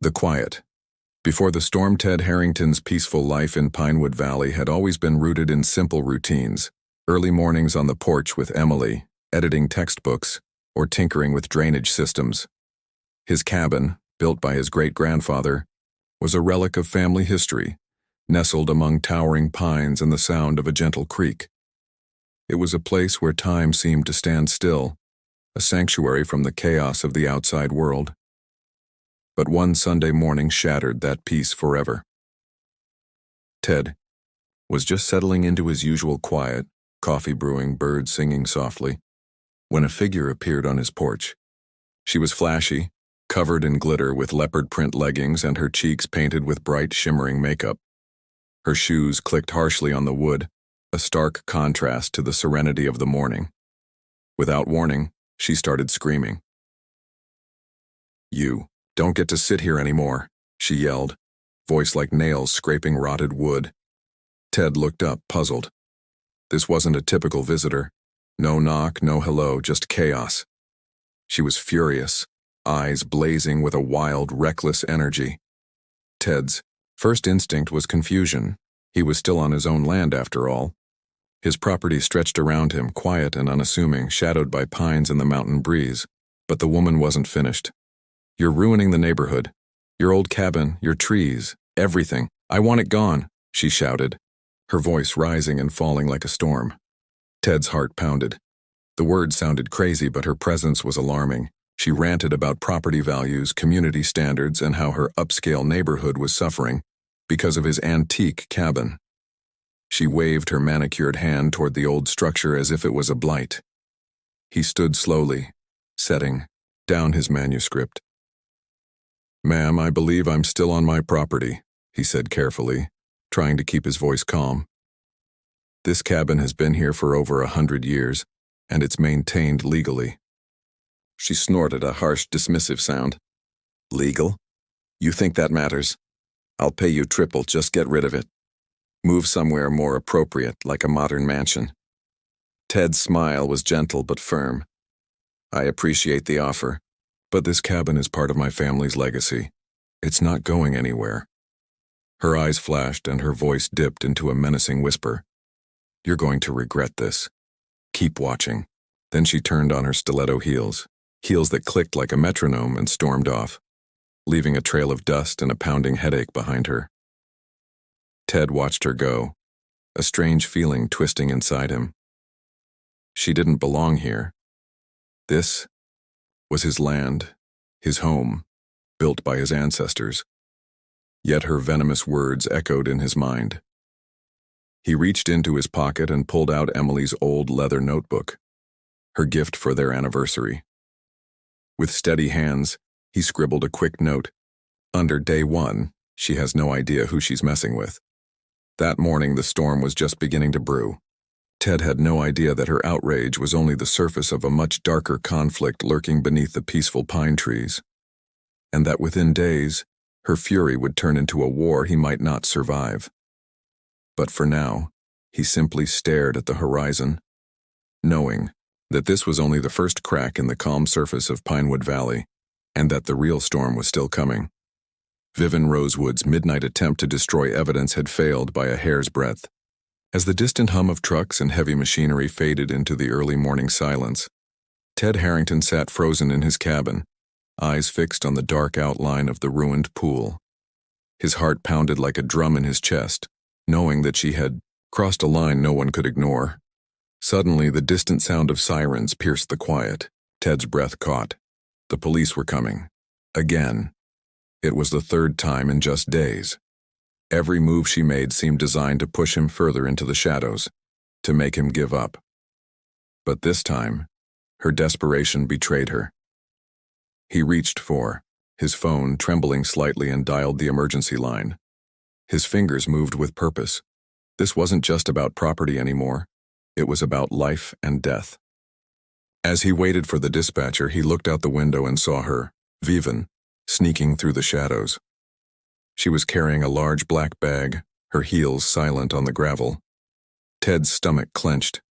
The quiet. Before the storm, Ted Harrington's peaceful life in Pinewood Valley had always been rooted in simple routines. Early mornings on the porch with Emily, editing textbooks, or tinkering with drainage systems. His cabin, built by his great-grandfather, was a relic of family history, nestled among towering pines and the sound of a gentle creek. It was a place where time seemed to stand still, a sanctuary from the chaos of the outside world. But one Sunday morning shattered that peace forever. Ted was just settling into his usual quiet, coffee brewing, birds singing softly, when a figure appeared on his porch. She was flashy, covered in glitter with leopard print leggings and her cheeks painted with bright, shimmering makeup. Her shoes clicked harshly on the wood, a stark contrast to the serenity of the morning. Without warning, she started screaming. "You don't get to sit here anymore," she yelled, voice like nails scraping rotted wood. Ted looked up, puzzled. This wasn't a typical visitor. No knock, no hello, just chaos. She was furious, eyes blazing with a wild, reckless energy. Ted's first instinct was confusion. He was still on his own land after all. His property stretched around him, quiet and unassuming, shadowed by pines and the mountain breeze. But the woman wasn't finished. "You're ruining the neighborhood. Your old cabin, your trees, everything. I want it gone," she shouted, her voice rising and falling like a storm. Ted's heart pounded. The words sounded crazy, but her presence was alarming. She ranted about property values, community standards, and how her upscale neighborhood was suffering because of his antique cabin. She waved her manicured hand toward the old structure as if it was a blight. He stood slowly, setting down his manuscript. "Ma'am, I believe I'm still on my property," he said carefully, trying to keep his voice calm. "This cabin has been here for over 100 years, and it's maintained legally." She snorted a harsh, dismissive sound. "Legal? You think that matters? I'll pay you triple, just get rid of it. Move somewhere more appropriate, like a modern mansion." Ted's smile was gentle but firm. "I appreciate the offer, but this cabin is part of my family's legacy. It's not going anywhere." Her eyes flashed and her voice dipped into a menacing whisper. "You're going to regret this. Keep watching." Then she turned on her stiletto heels that clicked like a metronome, and stormed off, leaving a trail of dust and a pounding headache behind her. Ted watched her go, a strange feeling twisting inside him. She didn't belong here. This was his land, his home, built by his ancestors. Yet her venomous words echoed in his mind. He reached into his pocket and pulled out Emily's old leather notebook, her gift for their anniversary. With steady hands, he scribbled a quick note. Under day 1, she has no idea who she's messing with. That morning, the storm was just beginning to brew. Ted had no idea that her outrage was only the surface of a much darker conflict lurking beneath the peaceful pine trees, and that within days, her fury would turn into a war he might not survive. But for now, he simply stared at the horizon, knowing that this was only the first crack in the calm surface of Pinewood Valley, and that the real storm was still coming. Vivian Rosewood's midnight attempt to destroy evidence had failed by a hair's breadth. As the distant hum of trucks and heavy machinery faded into the early morning silence, Ted Harrington sat frozen in his cabin, eyes fixed on the dark outline of the ruined pool. His heart pounded like a drum in his chest, knowing that she had crossed a line no one could ignore. Suddenly, the distant sound of sirens pierced the quiet. Ted's breath caught. The police were coming. Again. It was the third time in just days. Every move she made seemed designed to push him further into the shadows, to make him give up. But this time, her desperation betrayed her. He reached for his phone, trembling slightly, and dialed the emergency line. His fingers moved with purpose. This wasn't just about property anymore. It was about life and death. As he waited for the dispatcher, he looked out the window and saw her, Vivian, sneaking through the shadows. She was carrying a large black bag, her heels silent on the gravel. Ted's stomach clenched.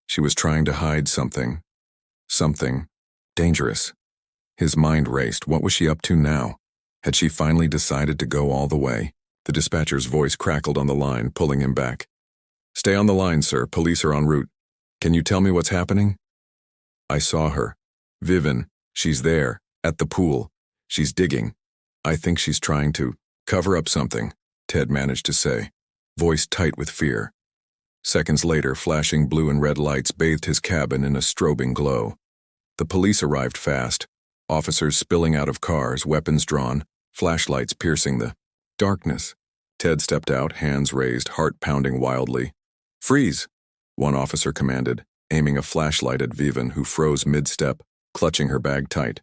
She was trying to hide something dangerous. His mind raced. What was she up to now? Had she finally decided to go all the way? The dispatcher's voice crackled on the line, pulling him back. "Stay on the line, sir. Police are en route. Can you tell me what's happening?" "I saw her. Vivian, she's there, at the pool. She's digging. I think she's trying to cover up something," Ted managed to say, voice tight with fear. Seconds later, flashing blue and red lights bathed his cabin in a strobing glow. The police arrived fast, officers spilling out of cars, weapons drawn, flashlights piercing the darkness. Ted stepped out, hands raised, heart pounding wildly. "Freeze!" one officer commanded, aiming a flashlight at Vivian, who froze mid-step, clutching her bag tight.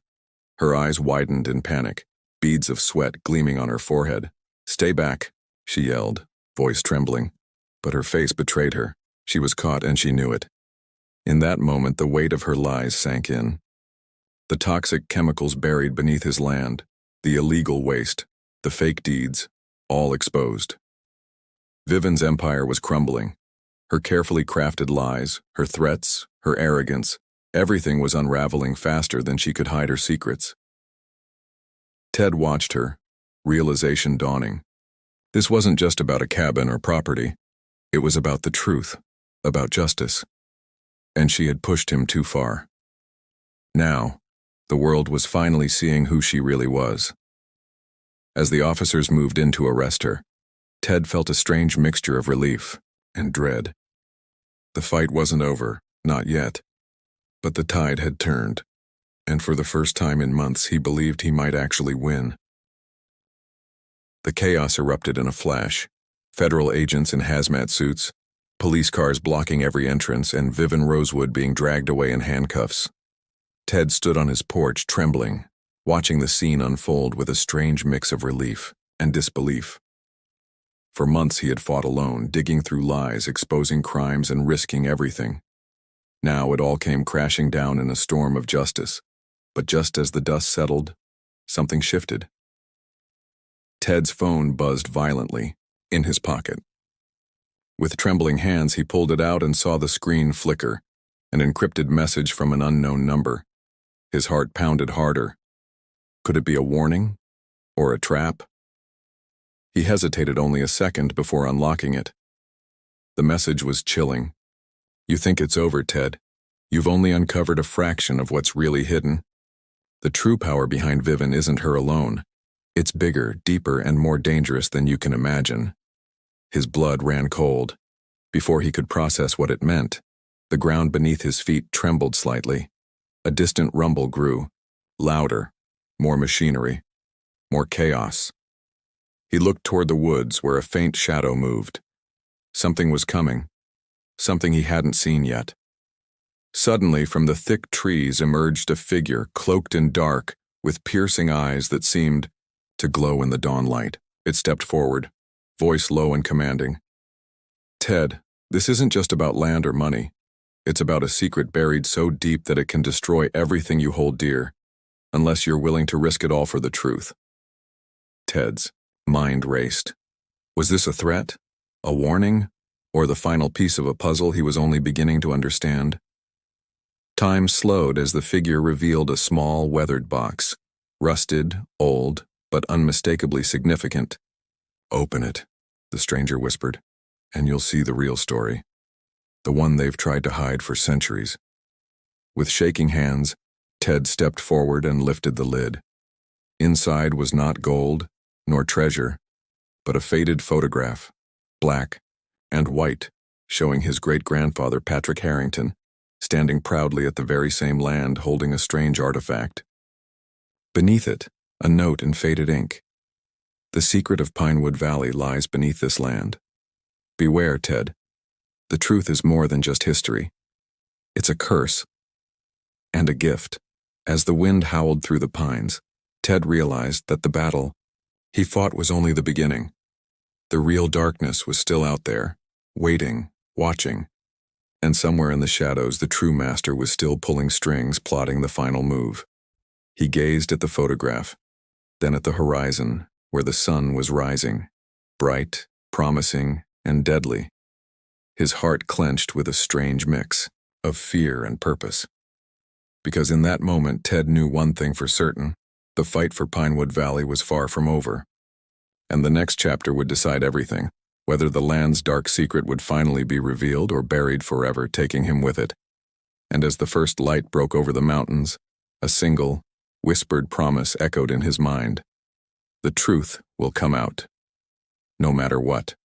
Her eyes widened in panic, beads of sweat gleaming on her forehead. "Stay back," she yelled, voice trembling. But her face betrayed her. She was caught and she knew it. In that moment, the weight of her lies sank in. The toxic chemicals buried beneath his land, the illegal waste, the fake deeds, all exposed. Vivian's empire was crumbling. Her carefully crafted lies, her threats, her arrogance, everything was unraveling faster than she could hide her secrets. Ted watched her, realization dawning. This wasn't just about a cabin or property. It was about the truth, about justice. And she had pushed him too far. Now, the world was finally seeing who she really was. As the officers moved in to arrest her, Ted felt a strange mixture of relief and dread. The fight wasn't over, not yet. But the tide had turned, and for the first time in months he believed he might actually win. The chaos erupted in a flash. Federal agents in hazmat suits, police cars blocking every entrance, and Vivian Rosewood being dragged away in handcuffs. Ted stood on his porch, trembling, watching the scene unfold with a strange mix of relief and disbelief. For months he had fought alone, digging through lies, exposing crimes, and risking everything. Now it all came crashing down in a storm of justice. But just as the dust settled, something shifted. Ted's phone buzzed violently, in his pocket. With trembling hands, he pulled it out and saw the screen flicker, an encrypted message from an unknown number. His heart pounded harder. Could it be a warning? Or a trap? He hesitated only a second before unlocking it. The message was chilling. "You think it's over, Ted. You've only uncovered a fraction of what's really hidden. The true power behind Vivian isn't her alone. It's bigger, deeper, and more dangerous than you can imagine." His blood ran cold. Before he could process what it meant, the ground beneath his feet trembled slightly. A distant rumble grew, louder, more machinery, more chaos. He looked toward the woods where a faint shadow moved. Something was coming, something he hadn't seen yet. Suddenly, from the thick trees emerged a figure cloaked in dark, with piercing eyes that seemed to glow in the dawn light. It stepped forward, voice low and commanding. "Ted, this isn't just about land or money. It's about a secret buried so deep that it can destroy everything you hold dear, unless you're willing to risk it all for the truth." Ted's mind raced. Was this a threat? A warning? Or the final piece of a puzzle he was only beginning to understand? Time slowed as the figure revealed a small, weathered box, rusted, old, but unmistakably significant. "Open it," the stranger whispered, "and you'll see the real story. The one they've tried to hide for centuries." With shaking hands, Ted stepped forward and lifted the lid. Inside was not gold, nor treasure, but a faded photograph, black and white, showing his great-grandfather Patrick Harrington, standing proudly at the very same land holding a strange artifact. Beneath it, a note in faded ink. "The secret of Pinewood Valley lies beneath this land. Beware, Ted. The truth is more than just history. It's a curse and a gift." As the wind howled through the pines, Ted realized that the battle he fought was only the beginning. The real darkness was still out there, waiting, watching, and somewhere in the shadows the true master was still pulling strings, plotting the final move. He gazed at the photograph, then at the horizon, where the sun was rising, bright, promising, and deadly. His heart clenched with a strange mix of fear and purpose. Because in that moment Ted knew one thing for certain: The fight for Pinewood Valley was far from over, and the next chapter would decide everything, whether the land's dark secret would finally be revealed or buried forever, taking him with it. And as the first light broke over the mountains, a single, whispered promise echoed in his mind. The truth will come out, no matter what.